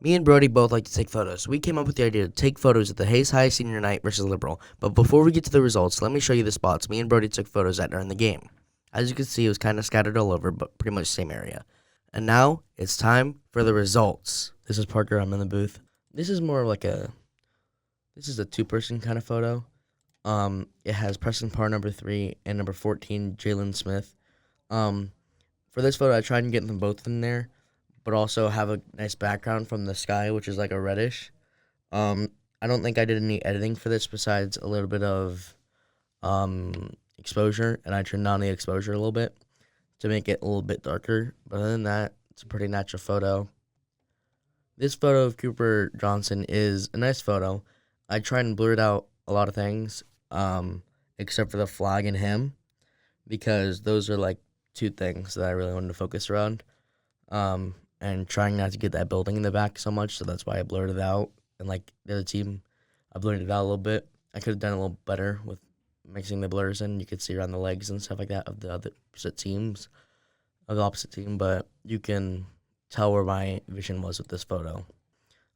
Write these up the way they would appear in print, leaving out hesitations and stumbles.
Me and Brody both like to take photos. We came up with the idea to take photos at the Hayes High Senior Night versus Liberal. But before we get to the results, let me show you the spots me and Brody took photos at during the game. As you can see, it was kind of scattered all over, but pretty much the same area. And now it's time for the results. This is Parker. I'm in the booth. This is more like this is a two-person kind of photo. It has Preston Parr number 3 and number 14 Jalen Smith. For this photo, I tried and get them both in there, but also have a nice background from the sky, which is like a reddish. I don't think I did any editing for this besides a little bit of exposure, and I turned down the exposure a little bit to make it a little bit darker. But other than that, it's a pretty natural photo. This photo of Cooper Johnson is a nice photo. I tried and blurred out a lot of things, except for the flag and him, because those are like two things that I really wanted to focus around. And trying not to get that building in the back so much, so that's why I blurred it out. And like the other team, I blurred it out a little bit. I could have done a little better with mixing the blurs in. You could see around the legs and stuff like that of the opposite teams, but you can tell where my vision was with this photo.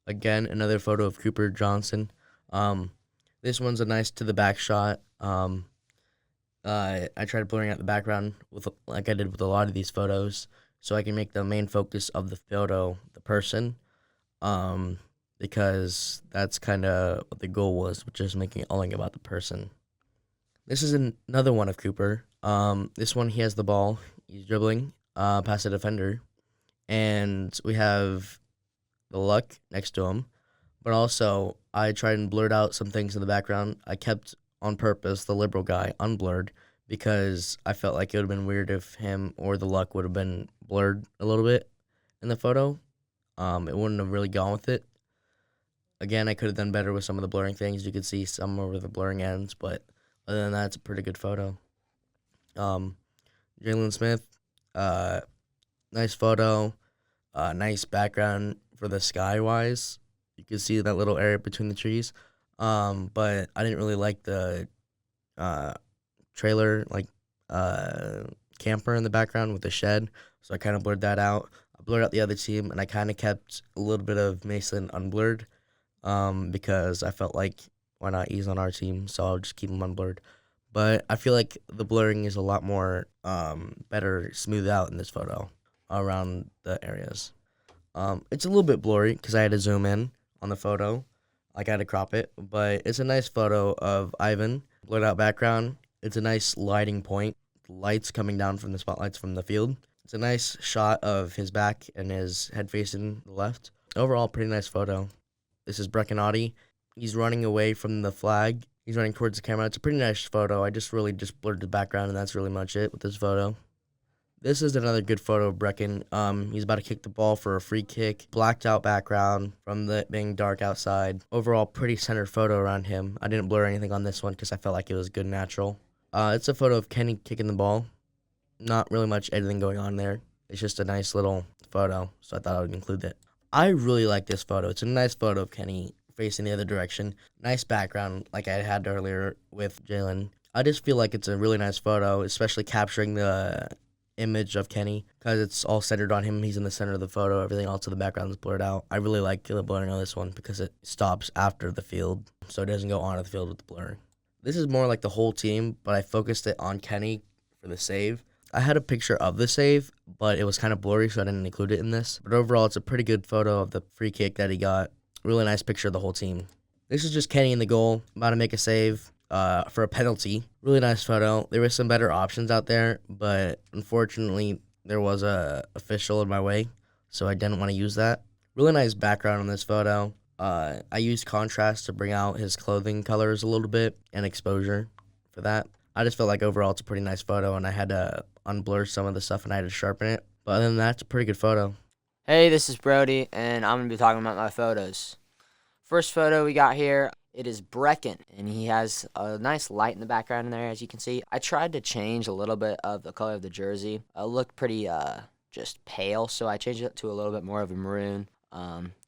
Again, another photo of Cooper Johnson. This one's a nice to the back shot. I tried blurring out the background with like I did with a lot of these photos, so I can make the main focus of the photo the person, because that's kind of what the goal was, which is making it all about the person. This is another one of Cooper. This one, he has the ball. He's dribbling past the defender, and we have the luck next to him. But also, I tried and blurred out some things in the background. I kept, on purpose, the liberal guy unblurred, because I felt like it would have been weird if him or the luck would have been blurred a little bit in the photo. It wouldn't have really gone with it. Again, I could have done better with some of the blurring things. You could see some where the blurring ends, but other than that, it's a pretty good photo. Jalen Smith, nice photo, nice background for the sky-wise. You can see that little area between the trees. But I didn't really like the trailer, camper in the background with the shed, so I kind of blurred that out. I blurred out the other team, and I kind of kept a little bit of Mason unblurred, because I felt like, why not ease on our team, so I'll just keep them unblurred. But I feel like the blurring is a lot more better smoothed out in this photo around the areas. It's a little bit blurry because I had to zoom in on the photo. Like I had to crop it, but it's a nice photo of Ivan. Blurred out background. It's a nice lighting point. Lights coming down from the spotlights from the field. It's a nice shot of his back and his head facing the left. Overall, pretty nice photo. This is Breckenati. He's running away from the flag. He's running towards the camera. It's a pretty nice photo. I just really just blurred the background, and that's really much it with this photo. This is another good photo of Brecken. He's about to kick the ball for a free kick. Blacked out background from the being dark outside. Overall, pretty centered photo around him. I didn't blur anything on this one because I felt like it was good natural. It's a photo of Kenny kicking the ball. Not really much editing going on there. It's just a nice little photo, so I thought I would include it. I really like this photo. It's a nice photo of Kenny facing the other direction. Nice background like I had earlier with Jalen. I just feel like it's a really nice photo, especially capturing the image of Kenny because it's all centered on him. He's in the center of the photo. Everything else in the background is blurred out. I really like the blurring on this one because it stops after the field, so it doesn't go onto the field with the blurring. This is more like the whole team, but I focused it on Kenny for the save. I had a picture of the save, but it was kind of blurry, so I didn't include it in this. But overall, it's a pretty good photo of the free kick that he got. Really nice picture of the whole team. This is just Kenny in the goal, about to make a save for a penalty. Really nice photo. There were some better options out there, but unfortunately, there was a official in my way, so I didn't want to use that. Really nice background on this photo. I used contrast to bring out his clothing colors a little bit and exposure for that. I just felt like overall it's a pretty nice photo, and I had to unblur some of the stuff and I had to sharpen it. But other than that, it's a pretty good photo. Hey, this is Brody, and I'm going to be talking about my photos. First photo we got here, it is Brecken, and he has a nice light in the background in there, as you can see. I tried to change a little bit of the color of the jersey. It looked pretty just pale, so I changed it to a little bit more of a maroon.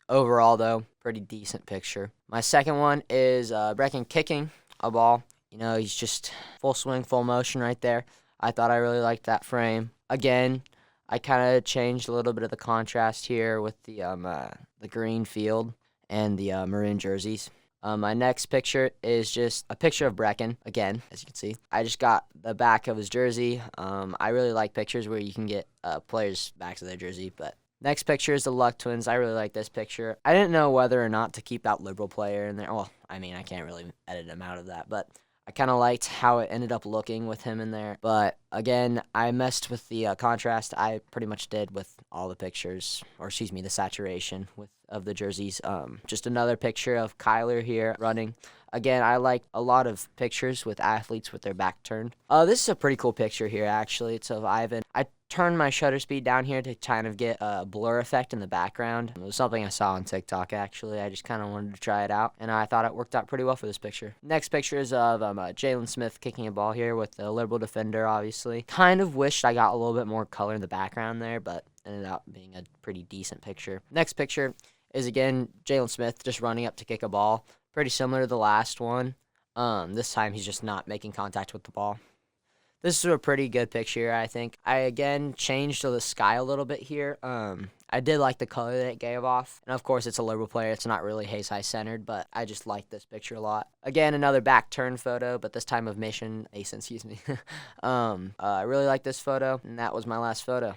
Overall, though, pretty decent picture. My second one is Brecken kicking a ball. You know, he's just full swing, full motion right there. I thought I really liked that frame. Again, I kind of changed a little bit of the contrast here with the green field and the maroon jerseys. My next picture is just a picture of Brecken, again, as you can see. I just got the back of his jersey. I really like pictures where you can get players' backs of their jersey, but next picture is the Luck Twins. I really like this picture. I didn't know whether or not to keep that liberal player in there. Well, I mean, I can't really edit him out of that, but I kind of liked how it ended up looking with him in there. But again, I messed with the contrast. I pretty much did with all the pictures, or excuse me, the saturation of the jerseys. Just another picture of Kyler here running. Again, I like a lot of pictures with athletes with their back turned. This is a pretty cool picture here, actually. It's of Ivan. I turned my shutter speed down here to kind of get a blur effect in the background. It was something I saw on TikTok, actually. I just kind of wanted to try it out, and I thought it worked out pretty well for this picture. Next picture is of Jalen Smith kicking a ball here with the liberal defender, obviously. Kind of wished I got a little bit more color in the background there, but ended up being a pretty decent picture. Next picture is, again, Jalen Smith just running up to kick a ball. Pretty similar to the last one. This time he's just not making contact with the ball. This is a pretty good picture, I think. I, again, changed to the sky a little bit here. I did like the color that it gave off. And, of course, it's a liberal player. It's not really Hayes-High-centered, but I just like this picture a lot. Again, another back turn photo, but this time of Mason, excuse me. I really like this photo, and that was my last photo.